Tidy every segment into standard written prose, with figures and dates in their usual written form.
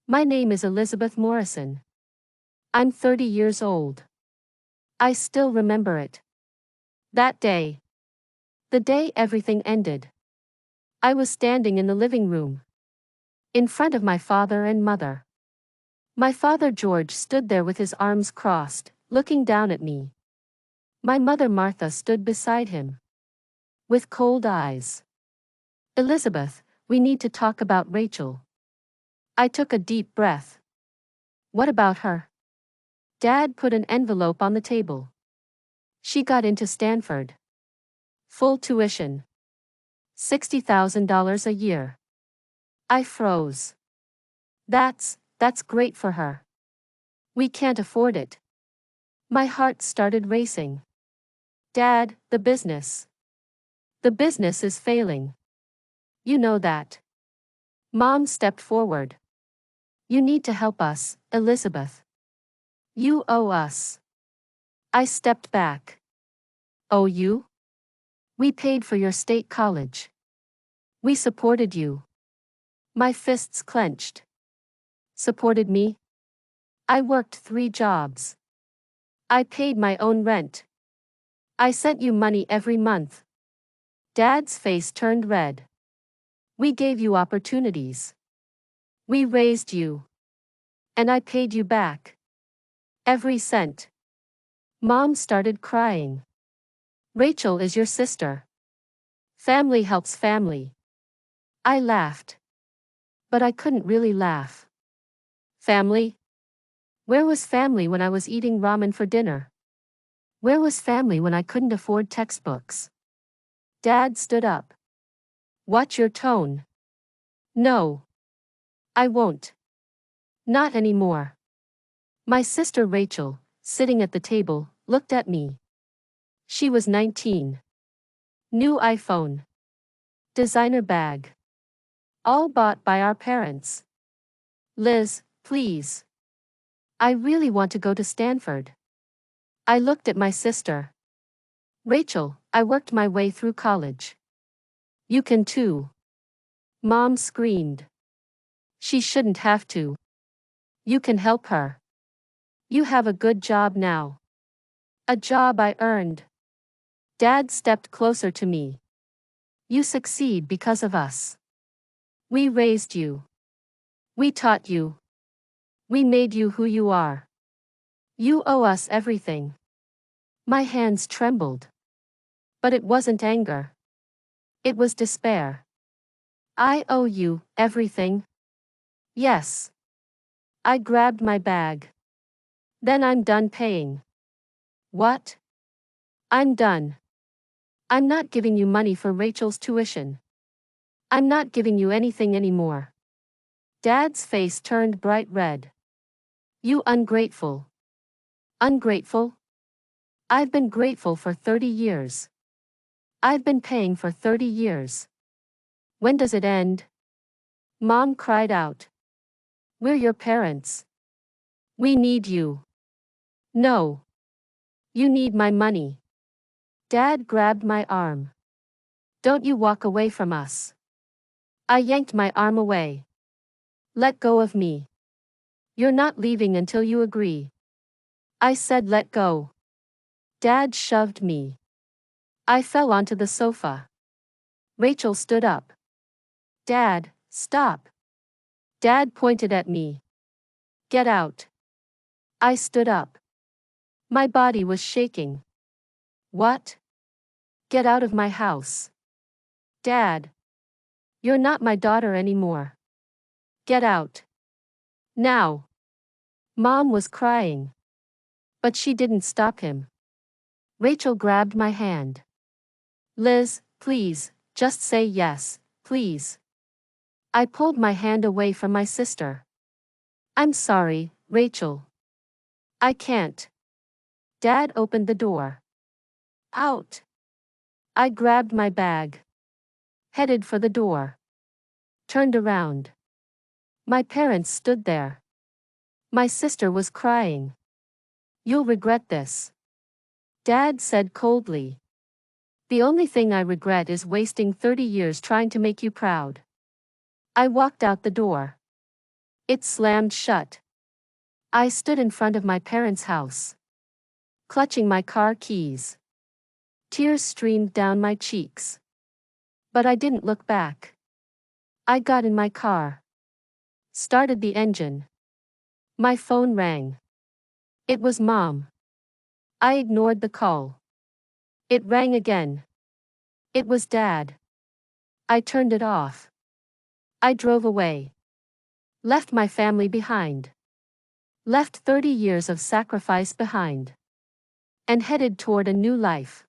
My name is Elizabeth Morrison. I'm 30 years old. I still remember it. That day. The day everything ended. I was standing in the living room, in front of my father and mother. My father George stood there with his arms crossed, looking down at me. My mother Martha stood beside him, with cold eyes. Elizabeth, we need to talk about Rachel. I took a deep breath. What about her? Dad put an envelope on the table. She got into Stanford. Full tuition. $60,000 a year. I froze. That's great for her. We can't afford it. My heart started racing. Dad, the business. The business is failing. You know that. Mom stepped forward. You need to help us, Elizabeth. You owe us. I stepped back. Owe you? We paid for your state college. We supported you. My fists clenched. Supported me? I worked 3 jobs. I paid my own rent. I sent you money every month. Dad's face turned red. We gave you opportunities. We raised you. And I paid you back. Every cent. Mom started crying. Rachel is your sister. Family helps family. I laughed. But I couldn't really laugh. Family? Where was family when I was eating ramen for dinner? Where was family when I couldn't afford textbooks? Dad stood up. Watch your tone. No. I won't. Not anymore. My sister Rachel, sitting at the table, looked at me. She was 19. New iPhone. Designer bag. All bought by our parents. Liz, please. I really want to go to Stanford. I looked at my sister. Rachel, I worked my way through college. You can too. Mom screamed. She shouldn't have to. You can help her. You have a good job now. A job I earned. Dad stepped closer to me. You succeed because of us. We raised you. We taught you. We made you who you are. You owe us everything. My hands trembled. But it wasn't anger. It was despair. I owe you everything? Yes. I grabbed my bag. Then I'm done paying. What? I'm done. I'm not giving you money for Rachel's tuition. I'm not giving you anything anymore. Dad's face turned bright red. You ungrateful. Ungrateful? I've been grateful for 30 years. I've been paying for 30 years. When does it end? Mom cried out. We're your parents. We need you. No. You need my money. Dad grabbed my arm. Don't you walk away from us. I yanked my arm away. Let go of me. You're not leaving until you agree. I said let go. Dad shoved me. I fell onto the sofa. Rachel stood up. Dad, stop. Dad pointed at me. Get out. I stood up. My body was shaking. What? Get out of my house. Dad. You're not my daughter anymore. Get out. Now. Mom was crying. But she didn't stop him. Rachel grabbed my hand. Liz, please, just say yes, please. I pulled my hand away from my sister. I'm sorry, Rachel. I can't. Dad opened the door. Out. I grabbed my bag. Headed for the door. Turned around. My parents stood there. My sister was crying. You'll regret this. Dad said coldly. The only thing I regret is wasting 30 years trying to make you proud. I walked out the door. It slammed shut. I stood in front of my parents' house, clutching my car keys. Tears streamed down my cheeks. But I didn't look back. I got in my car, started the engine. My phone rang. It was Mom. I ignored the call. It rang again. It was Dad. I turned it off. I drove away. Left my family behind. Left 30 years of sacrifice behind. And headed toward a new life.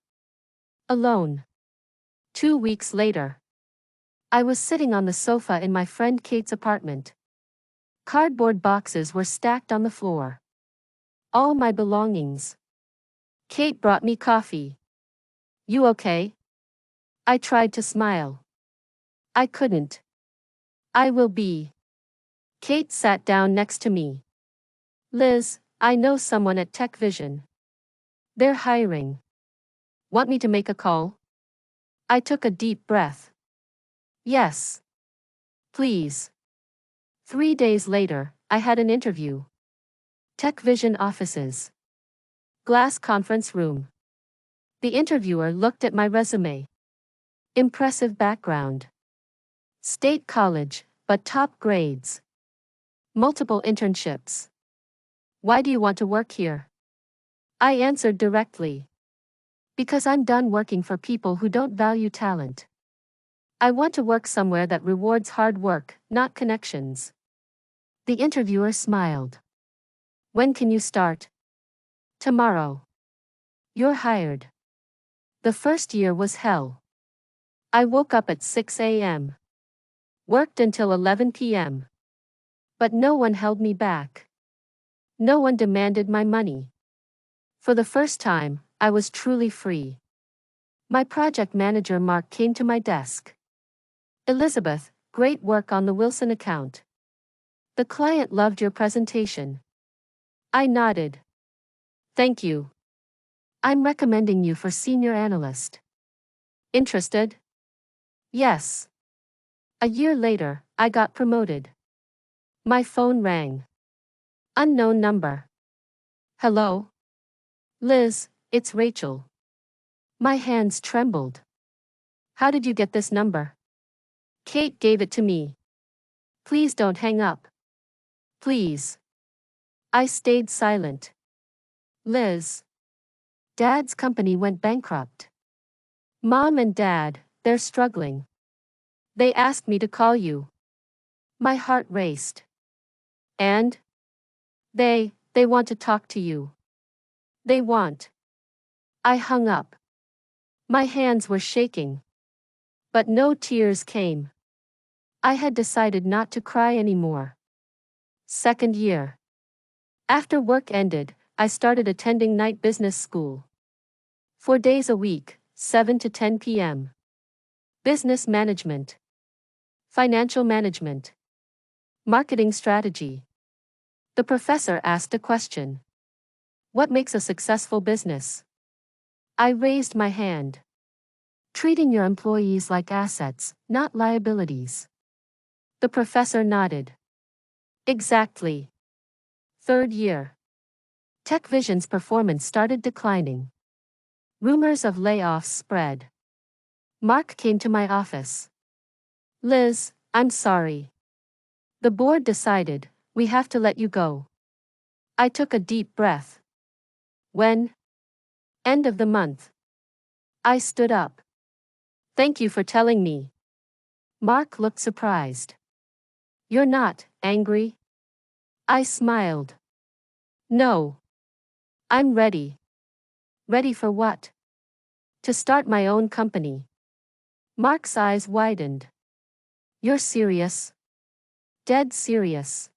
Alone. 2 weeks later. I was sitting on the sofa in my friend Kate's apartment. Cardboard boxes were stacked on the floor. All my belongings. Kate brought me coffee. You okay? I tried to smile. I couldn't. I will be. Kate sat down next to me. Liz, I know someone at Tech Vision. They're hiring. Want me to make a call? I took a deep breath. Yes. Please. 3 days later, I had an interview. Tech Vision offices. Glass conference room. The interviewer looked at my resume. Impressive background. State college, but top grades. Multiple internships. Why do you want to work here? I answered directly. Because I'm done working for people who don't value talent. I want to work somewhere that rewards hard work, not connections. The interviewer smiled. When can you start? Tomorrow. You're hired. The first year was hell. I woke up at 6 a.m. Worked until 11 p.m. But no one held me back. No one demanded my money. For the first time, I was truly free. My project manager Mark came to my desk. Elizabeth, great work on the Wilson account. The client loved your presentation. I nodded. Thank you. I'm recommending you for senior analyst. Interested? Yes. A year later, I got promoted. My phone rang. Unknown number. Hello? Liz, it's Rachel. My hands trembled. How did you get this number? Kate gave it to me. Please don't hang up. Please. I stayed silent. Liz. Dad's company went bankrupt. Mom and Dad, they're struggling. They asked me to call you. My heart raced. And? They want to talk to you. They want. I hung up. My hands were shaking. But no tears came. I had decided not to cry anymore. Second year. After work ended, I started attending night business school. 4 days a week, 7 to 10 p.m. Business management. Financial management. Marketing strategy. The professor asked a question. What makes a successful business? I raised my hand. Treating your employees like assets, not liabilities. The professor nodded. Exactly. Third year. Tech Vision's performance started declining. Rumors of layoffs spread. Mark came to my office. Liz, I'm sorry. The board decided, we have to let you go. I took a deep breath. When? End of the month. I stood up. Thank you for telling me. Mark looked surprised. You're not angry? I smiled. No. I'm ready. Ready for what? To start my own company. Mark's eyes widened. You're serious? Dead serious.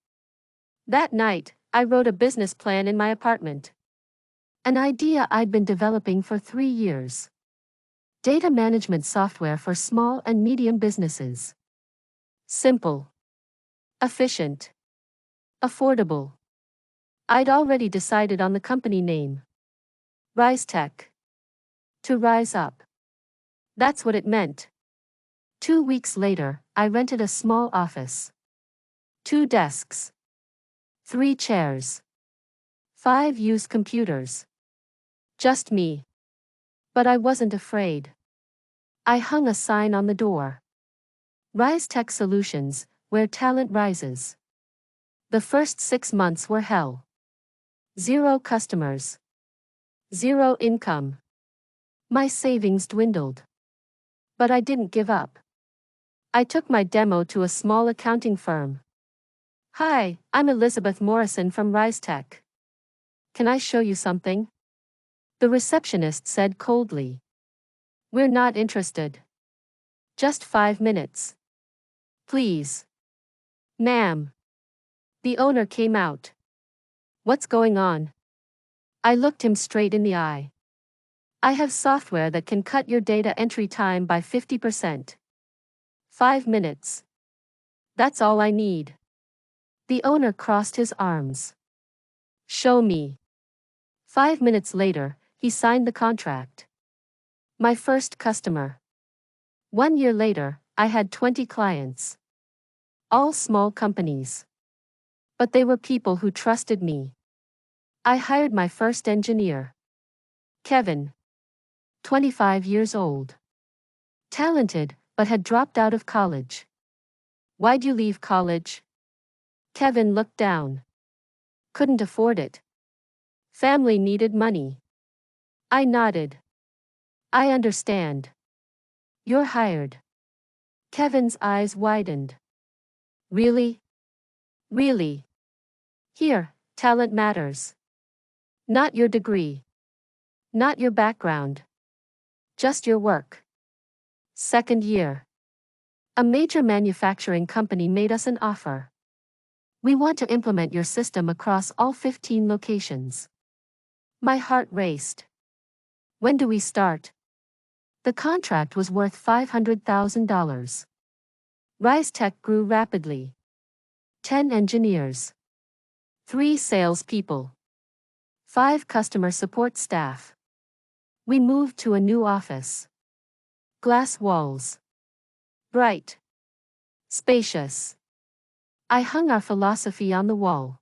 That night, I wrote a business plan in my apartment. An idea I'd been developing for 3 years. Data management software for small and medium businesses. Simple. Efficient. Affordable. I'd already decided on the company name. Rise Tech. To rise up. That's what it meant. 2 weeks later, I rented a small office. 2 desks. 3 chairs. 5 used computers. Just me. But I wasn't afraid. I hung a sign on the door. Rise Tech Solutions, where talent rises. The first 6 months were hell. 0 customers. 0 income. My savings dwindled. But I didn't give up. I took my demo to a small accounting firm. Hi, I'm Elizabeth Morrison from Rise Tech. Can I show you something? The receptionist said coldly. We're not interested. Just 5 minutes. Please. Ma'am. The owner came out. What's going on? I looked him straight in the eye. I have software that can cut your data entry time by 50%. 5 minutes. That's all I need. The owner crossed his arms. Show me. 5 minutes later, he signed the contract. My first customer. 1 year later, I had 20 clients. All small companies. But they were people who trusted me. I hired my first engineer. Kevin. 25 years old. Talented, but had dropped out of college. Why'd you leave college? Kevin looked down. Couldn't afford it. Family needed money. I nodded. I understand. You're hired. Kevin's eyes widened. Really? Really? Here, talent matters. Not your degree. Not your background. Just your work. Second year. A major manufacturing company made us an offer. We want to implement your system across all 15 locations. My heart raced. When do we start? The contract was worth $500,000. Rise Tech grew rapidly. 10 engineers. 3 salespeople. 5 customer support staff. We moved to a new office. Glass walls. Bright. Spacious. I hung our philosophy on the wall.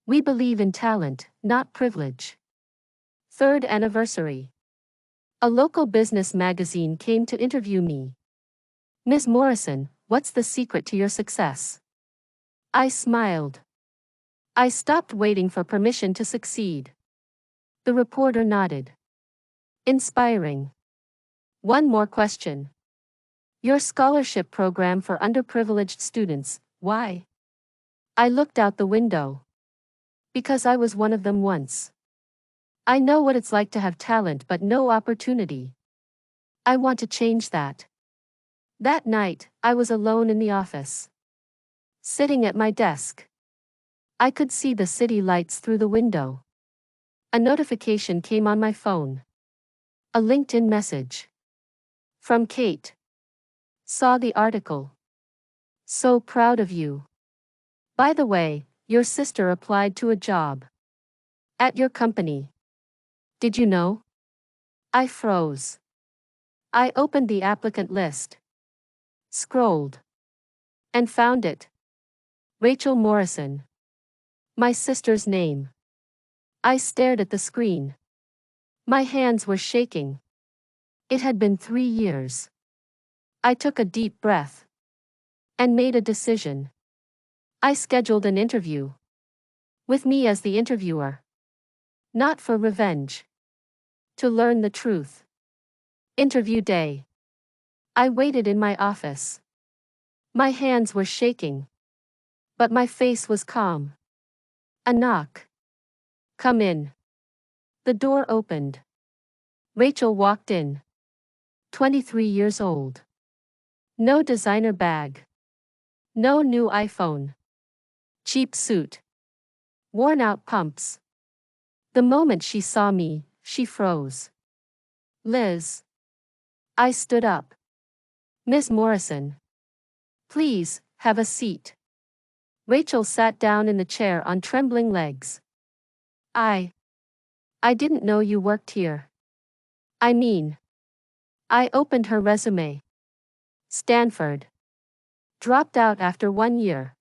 We believe in talent, not privilege. 3rd anniversary. A local business magazine came to interview me. Ms. Morrison, what's the secret to your success? I smiled. I stopped waiting for permission to succeed. The reporter nodded. Inspiring. One more question. Your scholarship program for underprivileged students, why? I looked out the window. Because I was one of them once. I know what it's like to have talent but no opportunity. I want to change that. That night, I was alone in the office. Sitting at my desk. I could see the city lights through the window. A notification came on my phone. A LinkedIn message. From Kate. Saw the article. So proud of you. By the way, your sister applied to a job. At your company. Did you know? I froze. I opened the applicant list. Scrolled. And found it. Rachel Morrison. My sister's name. I stared at the screen. My hands were shaking. It had been 3 years. I took a deep breath. And made a decision. I scheduled an interview. With me as the interviewer. Not for revenge. To learn the truth. Interview day. I waited in my office. My hands were shaking. But my face was calm. A knock. Come in. The door opened. Rachel walked in. 23 years old. No designer bag. No new iPhone. Cheap suit. Worn out pumps. The moment she saw me, she froze. Liz. I stood up. Miss Morrison. Please, have a seat. Rachel sat down in the chair on trembling legs. I didn't know you worked here. I mean. I opened her resume. Stanford. Dropped out after 1 year.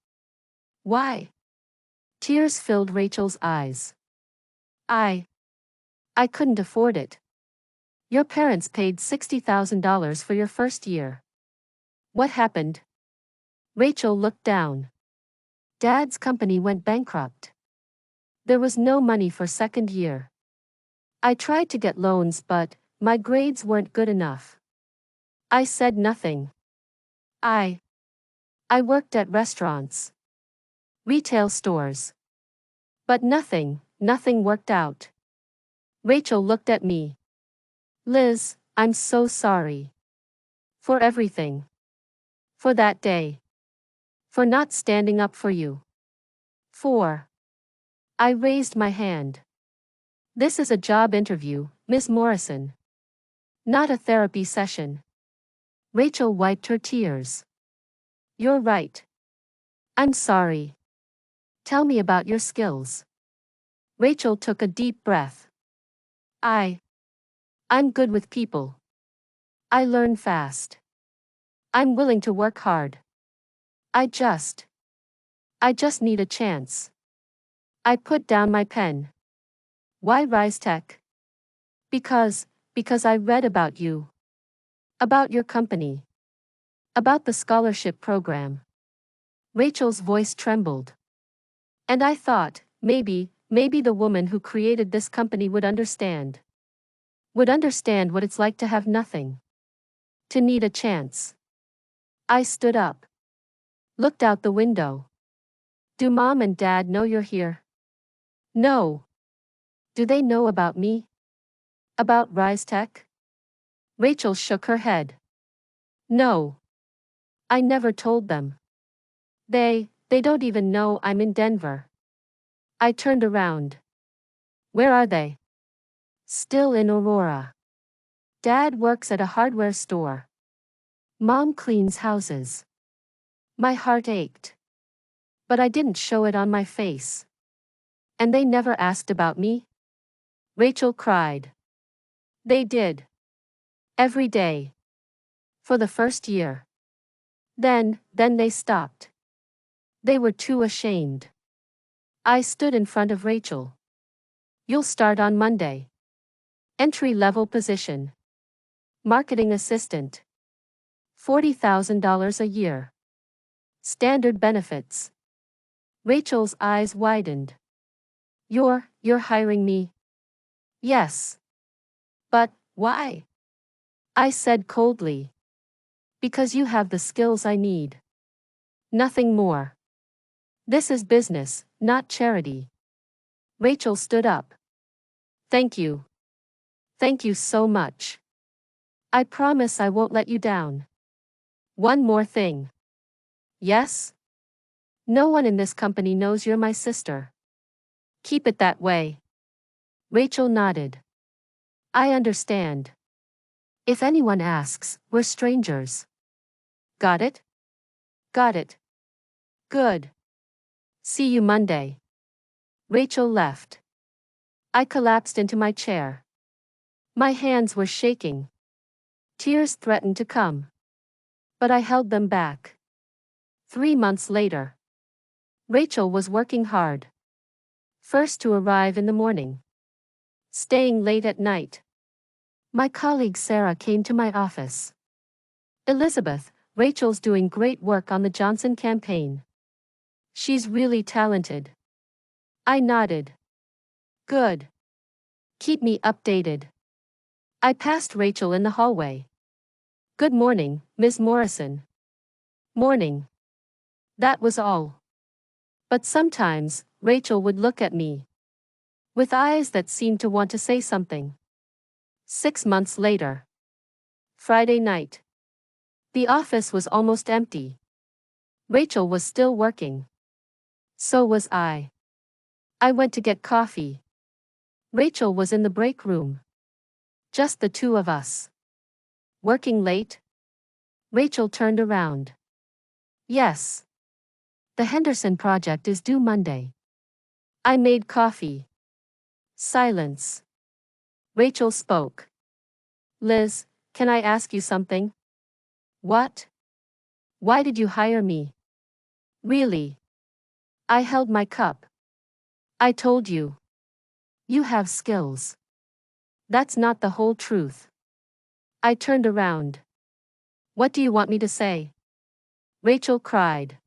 Why? Tears filled Rachel's eyes. I couldn't afford it. Your parents paid $60,000 for your first year. What happened? Rachel looked down. Dad's company went bankrupt. There was no money for second year. I tried to get loans, but my grades weren't good enough. I said nothing. I worked at restaurants, retail stores. But nothing worked out. Rachel looked at me. Liz, I'm so sorry. For everything. For that day. For not standing up for you. For. I raised my hand. This is a job interview, Miss Morrison. Not a therapy session. Rachel wiped her tears. You're right. I'm sorry. Tell me about your skills. Rachel took a deep breath. I'm good with people. I learn fast. I'm willing to work hard. I just need a chance. I put down my pen. Why Rise Tech? Because I read about you. About your company. About the scholarship program. Rachel's voice trembled. And I thought, maybe the woman who created this company would understand. Would understand what it's like to have nothing. To need a chance. I stood up. Looked out the window. Do Mom and Dad know you're here? No. Do they know about me? About Rise Tech? Rachel shook her head. No. I never told them. They don't even know I'm in Denver. I turned around. Where are they? Still in Aurora. Dad works at a hardware store. Mom cleans houses. My heart ached. But I didn't show it on my face. And they never asked about me? Rachel cried. They did. Every day. For the first year. Then they stopped. They were too ashamed. I stood in front of Rachel. You'll start on Monday. Entry-level position. Marketing assistant. $40,000 a year. Standard benefits. Rachel's eyes widened. You're hiring me? Yes. But why? I said coldly. Because you have the skills I need. Nothing more. This is business, not charity. Rachel stood up. Thank you. Thank you so much. I promise I won't let you down. One more thing. Yes? No one in this company knows you're my sister. Keep it that way. Rachel nodded. I understand. If anyone asks, we're strangers. Got it? Got it. Good. See you Monday. Rachel left. I collapsed into my chair. My hands were shaking. Tears threatened to come. But I held them back. 3 months later. Rachel was working hard. First to arrive in the morning. Staying late at night. My colleague Sarah came to my office. Elizabeth, Rachel's doing great work on the Johnson campaign. She's really talented. I nodded. Good. Keep me updated. I passed Rachel in the hallway. Good morning, Ms. Morrison. Morning. That was all. But sometimes, Rachel would look at me. With eyes that seemed to want to say something. 6 months later. Friday night. The office was almost empty. Rachel was still working. So was I. I went to get coffee. Rachel was in the break room. Just the two of us. Working late? Rachel turned around. Yes. The Henderson project is due Monday. I made coffee. Silence. Rachel spoke. Liz, can I ask you something? What? Why did you hire me? Really? I held my cup. I told you. You have skills. That's not the whole truth. I turned around. What do you want me to say? Rachel cried.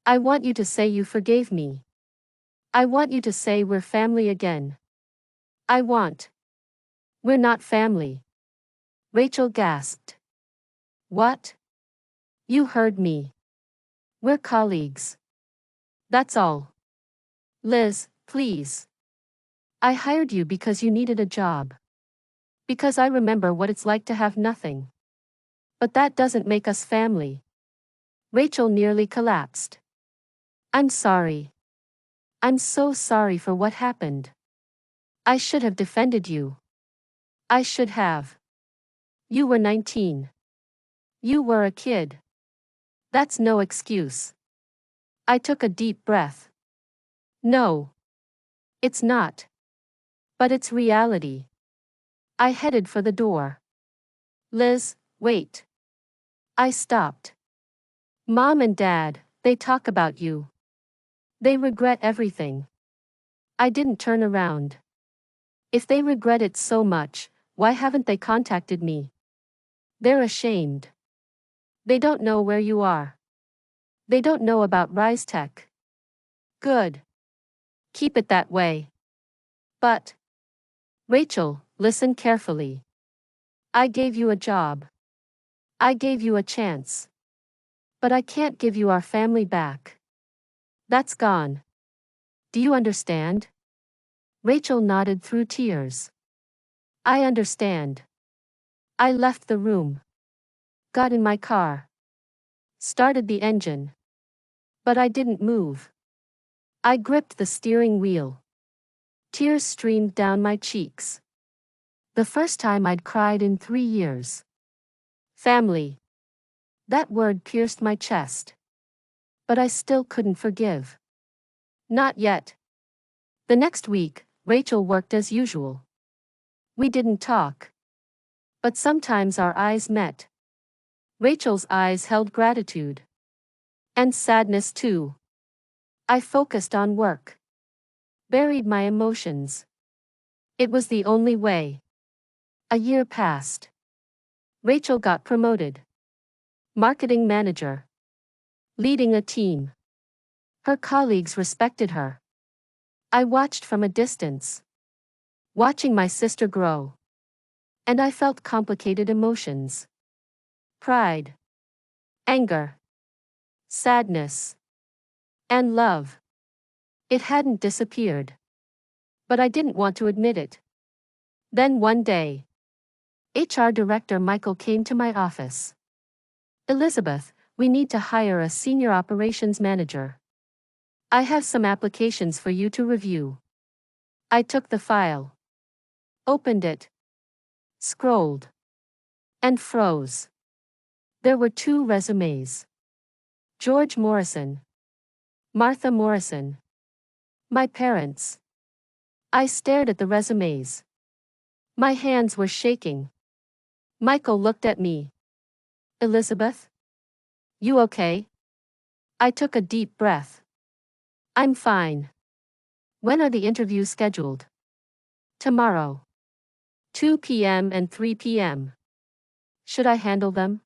I want you to say you forgave me. I want you to say we're family again. I want. We're not family. Rachel gasped. What? You heard me. We're colleagues. That's all. Liz, please. I hired you because you needed a job. Because I remember what it's like to have nothing. But that doesn't make us family. Rachel nearly collapsed. I'm sorry. I'm so sorry for what happened. I should have defended you. I should have. You were 19. You were a kid. That's no excuse. I took a deep breath. No. It's not. But it's reality. I headed for the door. Liz, wait. I stopped. Mom and Dad, they talk about you. They regret everything. I didn't turn around. If they regret it so much, why haven't they contacted me? They're ashamed. They don't know where you are. They don't know about Rise Tech. Good. Keep it that way. But, Rachel, listen carefully. I gave you a job. I gave you a chance. But I can't give you our family back. That's gone. Do you understand? Rachel nodded through tears. I understand. I left the room. Got in my car. Started the engine. But I didn't move. I gripped the steering wheel. Tears streamed down my cheeks. The first time I'd cried in 3 years. Family. That word pierced my chest. But I still couldn't forgive. Not yet. The next week, Rachel worked as usual. We didn't talk. But sometimes our eyes met. Rachel's eyes held gratitude. And sadness too. I focused on work. Buried my emotions. It was the only way. A year passed. Rachel got promoted. Marketing manager. Leading a team. Her colleagues respected her. I watched from a distance. Watching my sister grow. And I felt complicated emotions. Pride. Anger. Sadness. And love. It hadn't disappeared. But I didn't want to admit it. Then one day, HR Director Michael came to my office. Elizabeth, we need to hire a senior operations manager. I have some applications for you to review. I took the file. Opened it. Scrolled. And froze. There were 2 resumes. George Morrison. Martha Morrison. My parents. I stared at the resumes. My hands were shaking. Michael looked at me. Elizabeth? You okay? I took a deep breath. I'm fine. When are the interviews scheduled? Tomorrow. 2 p.m. and 3 p.m. Should I handle them?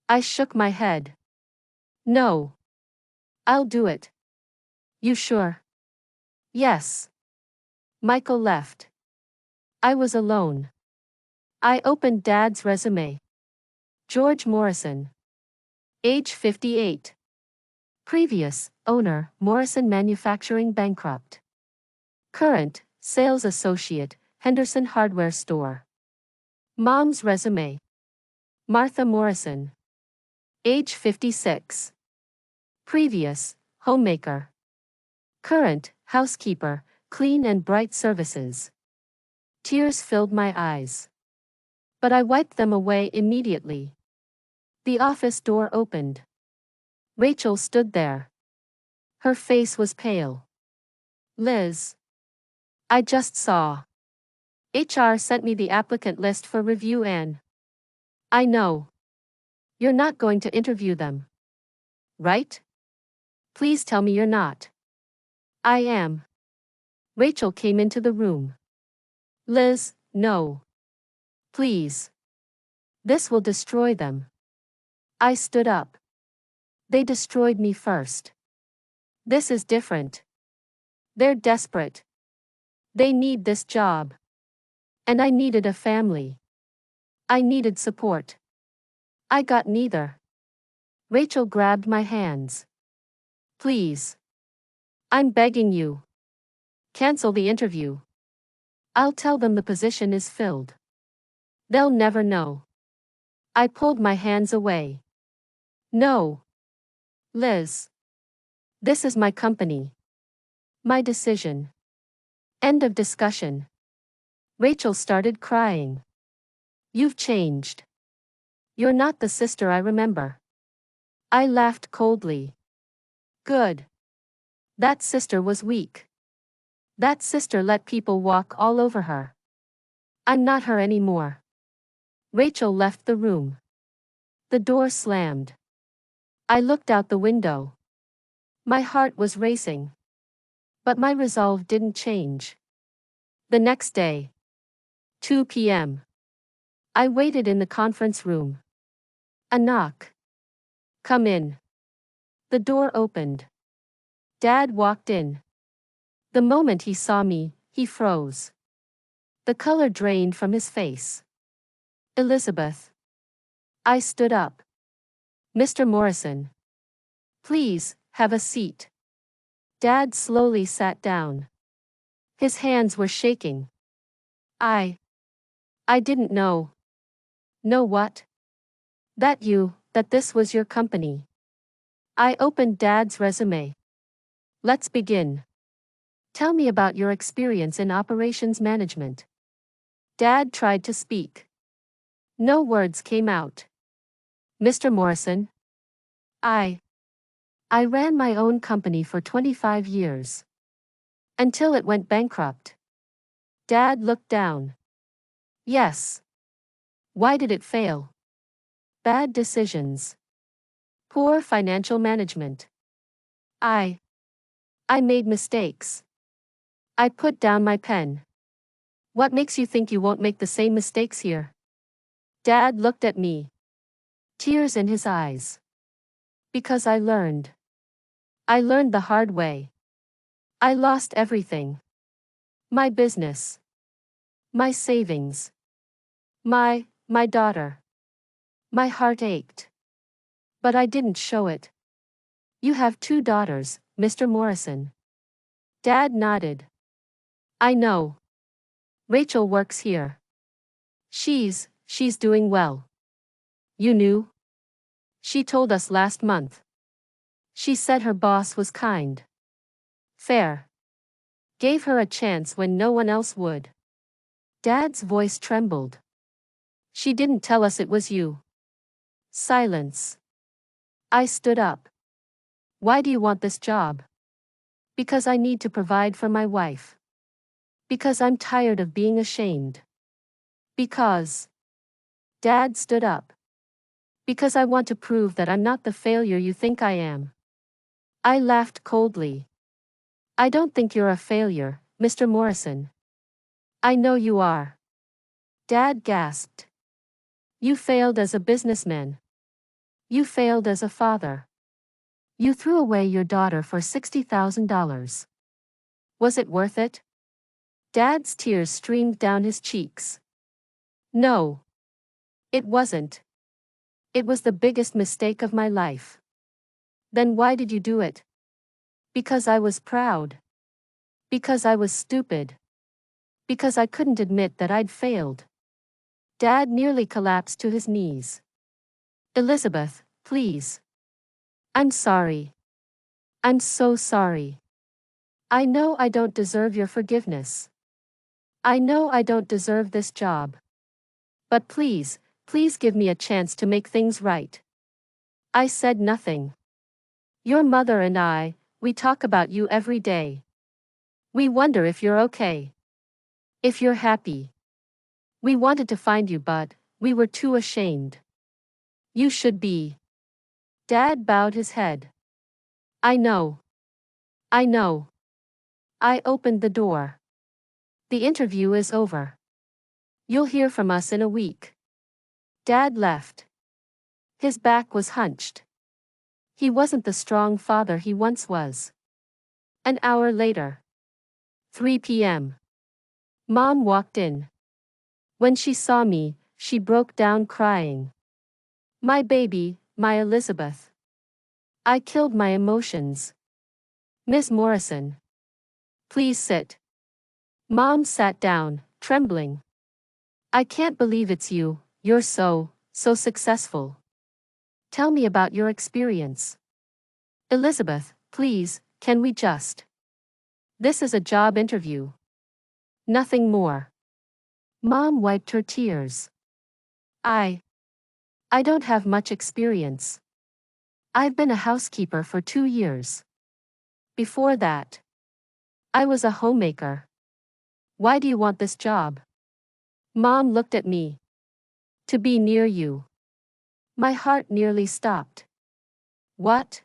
I shook my head. No. I'll do it. You sure? Yes. Michael left. I was alone. I opened Dad's resume. George Morrison. Age 58. Previous, owner, Morrison Manufacturing bankrupt. Current, sales associate, Henderson Hardware Store. Mom's resume. Martha Morrison. Age 56. Previous, homemaker. Current, housekeeper, clean and bright services. Tears filled my eyes. But I wiped them away immediately. The office door opened. Rachel stood there. Her face was pale. Liz. I just saw. HR sent me the applicant list for review and. I know. You're not going to interview them. Right? Please tell me you're not. I am. Rachel came into the room. Liz, no. Please. This will destroy them. I stood up. They destroyed me first. This is different. They're desperate. They need this job. And I needed a family. I needed support. I got neither. Rachel grabbed my hands. Please. I'm begging you. Cancel the interview. I'll tell them the position is filled. They'll never know. I pulled my hands away. No. Liz. This is my company. My decision. End of discussion. Rachel started crying. You've changed. You're not the sister I remember. I laughed coldly. Good. That sister was weak. That sister let people walk all over her. I'm not her anymore. Rachel left the room. The door slammed. I looked out the window. My heart was racing. But my resolve didn't change. The next day. 2 p.m. I waited in the conference room. A knock. Come in. The door opened. Dad walked in. The moment he saw me, he froze. The color drained from his face. Elizabeth. I stood up. Mr. Morrison. Please, have a seat. Dad slowly sat down. His hands were shaking. I didn't know. Know what? That this was your company. I opened Dad's resume. Let's begin. Tell me about your experience in operations management. Dad tried to speak. No words came out. Mr. Morrison. I ran my own company for 25 years. Until it went bankrupt. Dad looked down. Yes. Why did it fail? Bad decisions. Poor financial management. I made mistakes. I put down my pen. What makes you think you won't make the same mistakes here? Dad looked at me. Tears in his eyes. Because I learned. I learned the hard way. I lost everything. My business. My savings. My daughter. My heart ached. But I didn't show it. You have 2 daughters, Mr. Morrison. Dad nodded. I know. Rachel works here. She's doing well. You knew? She told us last month. She said her boss was kind. Fair. Gave her a chance when no one else would. Dad's voice trembled. She didn't tell us it was you. Silence. I stood up. Why do you want this job? Because I need to provide for my wife. Because I'm tired of being ashamed. Because. Dad stood up. Because I want to prove that I'm not the failure you think I am. I laughed coldly. I don't think you're a failure, Mr. Morrison. I know you are. Dad gasped. You failed as a businessman. You failed as a father. You threw away your daughter for $60,000. Was it worth it? Dad's tears streamed down his cheeks. No. It wasn't. It was the biggest mistake of my life. Then why did you do it? Because I was proud. Because I was stupid. Because I couldn't admit that I'd failed. Dad nearly collapsed to his knees. Elizabeth, please. I'm sorry. I'm so sorry. I know I don't deserve your forgiveness. I know I don't deserve this job. But please give me a chance to make things right. I said nothing. Your mother and I, we talk about you every day. We wonder if you're okay. If you're happy. We wanted to find you, but we were too ashamed. You should be. Dad bowed his head. I know. I know. I opened the door. The interview is over. You'll hear from us in a week. Dad left. His back was hunched. He wasn't the strong father he once was. An hour later. 3 p.m. Mom walked in. When she saw me, she broke down crying. My baby, my Elizabeth. I killed my emotions. Miss Morrison. Please sit. Mom sat down, trembling. I can't believe it's you, you're so successful. Tell me about your experience. Elizabeth, please, can we just? This is a job interview. Nothing more. Mom wiped her tears. I don't have much experience. I've been a housekeeper for 2 years. Before that, I was a homemaker. Why do you want this job? Mom looked at me. To be near you. My heart nearly stopped. What?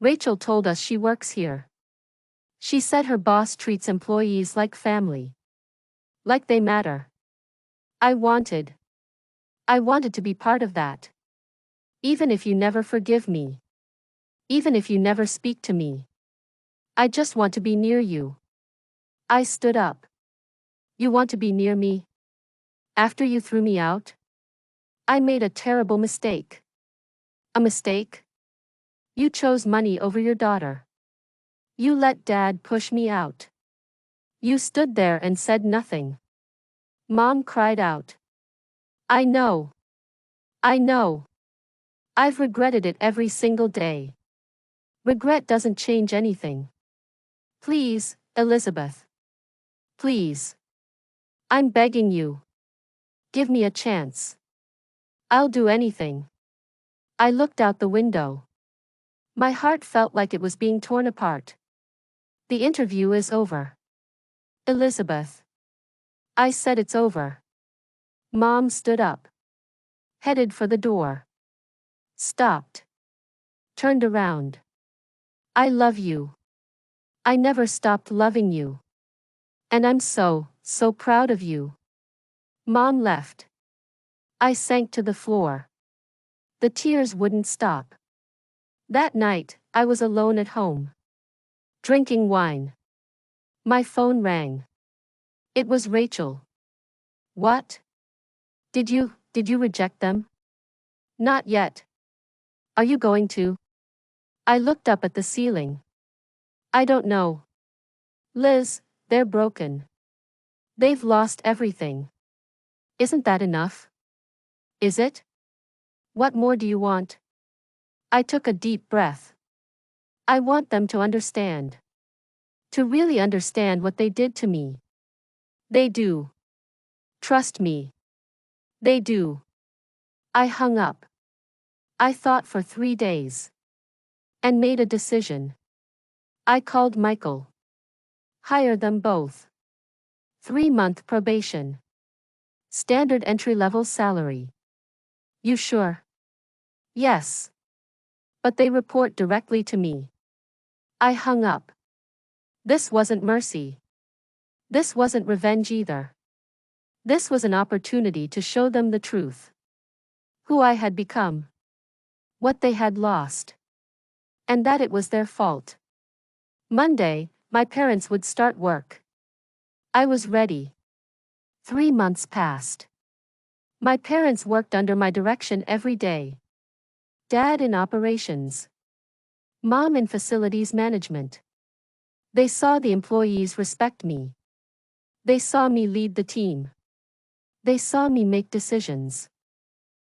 Rachel told us she works here. She said her boss treats employees like family. Like they matter. I wanted to be part of that. Even if you never forgive me. Even if you never speak to me. I just want to be near you. I stood up. You want to be near me? After you threw me out? I made a terrible mistake. A mistake? You chose money over your daughter. You let Dad push me out. You stood there and said nothing. Mom cried out. I know. I know. I've regretted it every single day. Regret doesn't change anything. Please, Elizabeth. Please. I'm begging you. Give me a chance. I'll do anything. I looked out the window. My heart felt like it was being torn apart. The interview is over. Elizabeth. I said it's over. Mom stood up. Headed for the door. Stopped. Turned around. I love you. I never stopped loving you. And I'm so proud of you. Mom left. I sank to the floor. The tears wouldn't stop. That night, I was alone at home. Drinking wine. My phone rang. It was Rachel. What? Did you reject them? Not yet. Are you going to? I looked up at the ceiling. I don't know. Liz, they're broken. They've lost everything. Isn't that enough? Is it? What more do you want? I took a deep breath. I want them to understand. To really understand what they did to me. They do. Trust me. They do. I hung up. I thought for 3 days. And made a decision. I called Michael. Hire them both. 3-month probation. Standard entry-level salary. You sure? Yes. But they report directly to me. I hung up. This wasn't mercy. This wasn't revenge either. This was an opportunity to show them the truth. Who I had become. What they had lost. And that it was their fault. Monday, my parents would start work. I was ready. 3 months passed. My parents worked under my direction every day. Dad in operations. Mom in facilities management. They saw the employees respect me. They saw me lead the team. They saw me make decisions.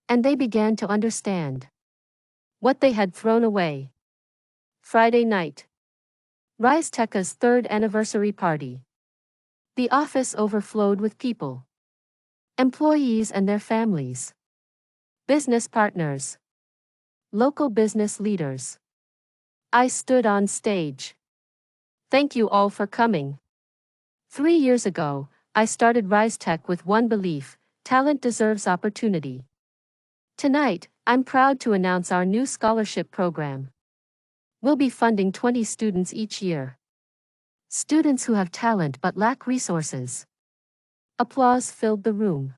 And they began to understand what they had thrown away. Friday night. Rise Tech's 3rd anniversary party. The office overflowed with people. Employees and their families. Business partners. Local business leaders. I stood on stage. Thank you all for coming. 3 years ago, I started Rise Tech with one belief: talent deserves opportunity. Tonight, I'm proud to announce our new scholarship program. We'll be funding 20 students each year. Students who have talent but lack resources. Applause filled the room.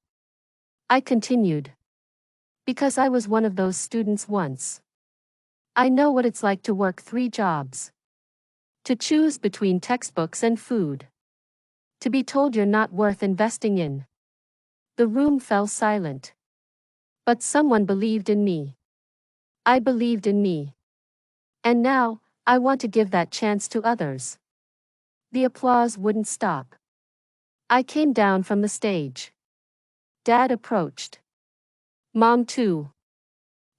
I continued. Because I was one of those students once. I know what it's like to work 3 jobs. To choose between textbooks and food. To be told you're not worth investing in. The room fell silent. But someone believed in me. I believed in me. And now, I want to give that chance to others. The applause wouldn't stop. I came down from the stage. Dad approached. Mom too.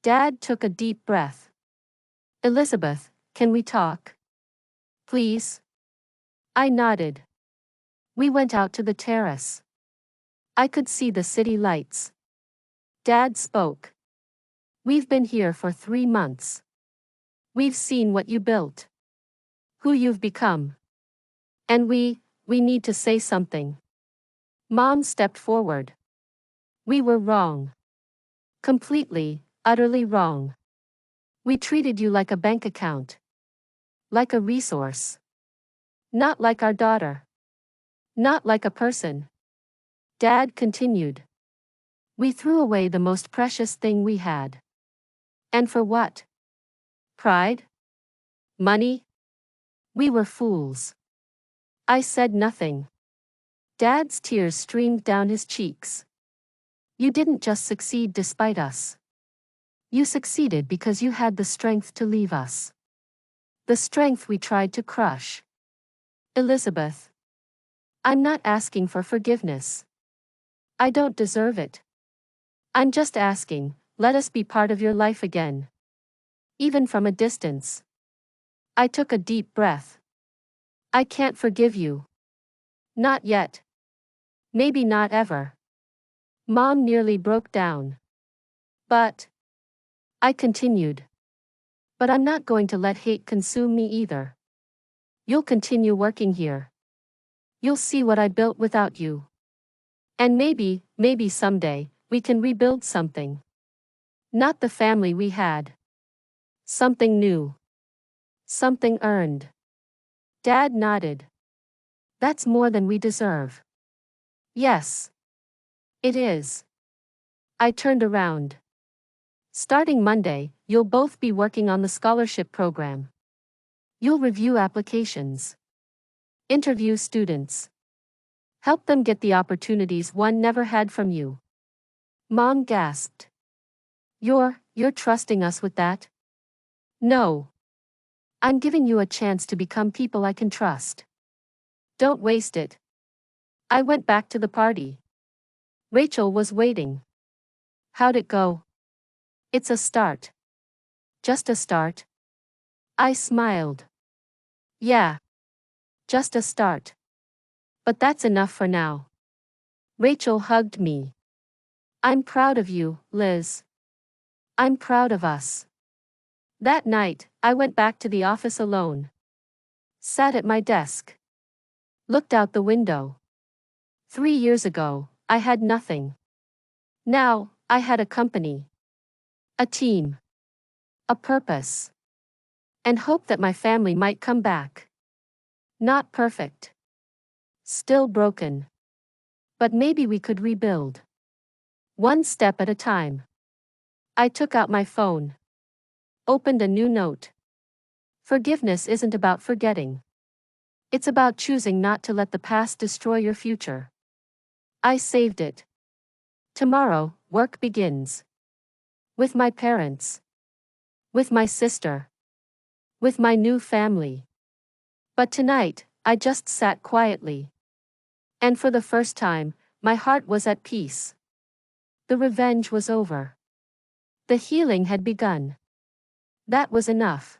Dad took a deep breath. Elizabeth, can we talk? Please? I nodded. We went out to the terrace. I could see the city lights. Dad spoke. We've been here for 3 months. We've seen what you built. Who you've become. And we need to say something. Mom stepped forward. We were wrong. Completely, utterly wrong. We treated you like a bank account. Like a resource. Not like our daughter. Not like a person. Dad continued. We threw away the most precious thing we had. And for what? Pride? Money? We were fools. I said nothing. Dad's tears streamed down his cheeks. You didn't just succeed despite us. You succeeded because you had the strength to leave us. The strength we tried to crush. Elizabeth. I'm not asking for forgiveness. I don't deserve it. I'm just asking, let us be part of your life again. Even from a distance. I took a deep breath. I can't forgive you. Not yet. Maybe not ever. Mom nearly broke down. But. I continued. But I'm not going to let hate consume me either. You'll continue working here. You'll see what I built without you. And maybe someday, we can rebuild something. Not the family we had. Something new. Something earned. Dad nodded. That's more than we deserve. Yes. It is. I turned around. Starting Monday, you'll both be working on the scholarship program. You'll review applications. Interview students. Help them get the opportunities one never had from you. Mom gasped. You're trusting us with that? No. I'm giving you a chance to become people I can trust. Don't waste it. I went back to the party. Rachel was waiting. How'd it go? It's a start. Just a start. I smiled. Yeah. Just a start. But that's enough for now. Rachel hugged me. I'm proud of you, Liz. I'm proud of us. That night, I went back to the office alone. Sat at my desk. Looked out the window. 3 years ago, I had nothing. Now, I had a company. A team. A purpose. And hope that my family might come back. Not perfect. Still broken. But maybe we could rebuild. One step at a time. I took out my phone. Opened a new note. Forgiveness isn't about forgetting. It's about choosing not to let the past destroy your future. I saved it. Tomorrow, work begins. With my parents. With my sister. With my new family. But tonight, I just sat quietly. And for the first time, my heart was at peace. The revenge was over. The healing had begun. That was enough.